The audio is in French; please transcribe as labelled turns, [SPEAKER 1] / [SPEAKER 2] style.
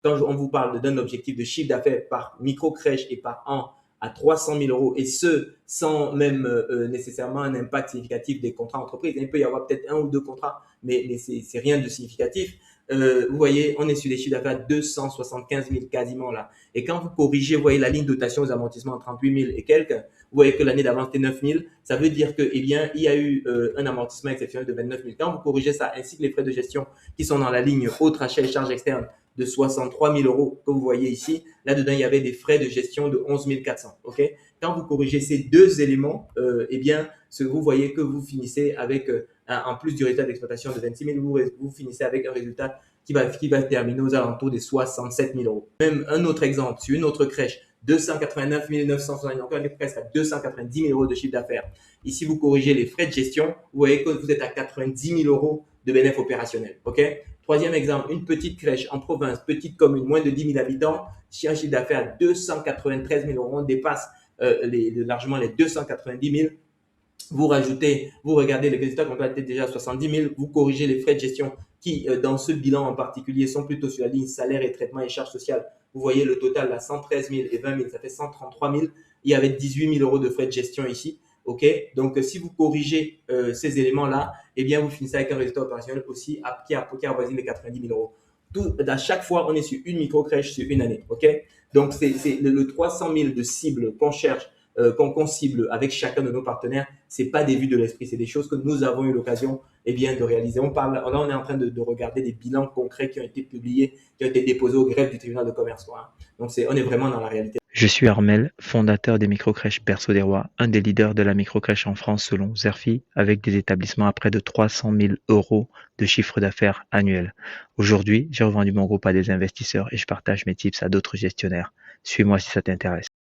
[SPEAKER 1] quand on vous parle d'un objectif de chiffre d'affaires par micro-crèche et par an à 300 000 euros, et ce, sans même nécessairement un impact significatif des contrats entreprises. Il peut y avoir peut-être un ou deux contrats, mais c'est rien de significatif. Vous voyez, on est sur des chiffres d'affaires à 275 000 quasiment là. Et quand vous corrigez, vous voyez la ligne dotation aux amortissements à 38 000 et quelques, vous voyez que l'année d'avant c'était 9 000, ça veut dire que, eh bien, il y a eu un amortissement exceptionnel de 29 000. Quand vous corrigez ça, ainsi que les frais de gestion qui sont dans la ligne autres achats et charges externes de 63 000 euros que vous voyez ici, là-dedans, il y avait des frais de gestion de 11 400. OK? Quand vous corrigez ces deux éléments, eh bien, vous voyez que vous finissez avec, en plus du résultat d'exploitation de 26 000, vous finissez avec un résultat qui va terminer aux alentours des 67 000 euros. Même un autre exemple, sur une autre crèche, 289 960, donc on est presque à 290 000 euros de chiffre d'affaires. Ici, vous corrigez les frais de gestion, vous voyez que vous êtes à 90 000 euros de bénéfice opérationnel. OK? Troisième exemple, une petite crèche en province, petite commune, moins de 10 000 habitants, si un chiffre d'affaires à 293 000 euros, on dépasse largement les 290 000. Vous rajoutez, vous regardez les résultats qu'on peut être déjà à 70 000, vous corrigez les frais de gestion qui, dans ce bilan en particulier, sont plutôt sur la ligne salaire et traitement et charges sociales. Vous voyez le total à 113 000 et 20 000, ça fait 133 000. Il y avait 18 000 euros de frais de gestion ici. OK? Donc, si vous corrigez ces éléments-là, eh bien, vous finissez avec un résultat opérationnel aussi qui avoisine les 90 000 euros. À chaque fois, on est sur une micro-crèche sur une année. OK? Donc, c'est le 300 000 de cible qu'on cherche, qu'on cible avec chacun de nos partenaires, c'est pas des vues de l'esprit, c'est des choses que nous avons eu l'occasion de réaliser. Là, on est en train de regarder des bilans concrets qui ont été publiés, qui ont été déposés au greffe du tribunal de commerce. Quoi. Donc, on est vraiment dans la réalité.
[SPEAKER 2] Je suis Armel, fondateur des microcrèches Berceau des Rois, un des leaders de la microcrèche en France selon Zerfi, avec des établissements à près de 300 000 euros de chiffre d'affaires annuel. Aujourd'hui, j'ai revendu mon groupe à des investisseurs et je partage mes tips à d'autres gestionnaires. Suis-moi si ça t'intéresse.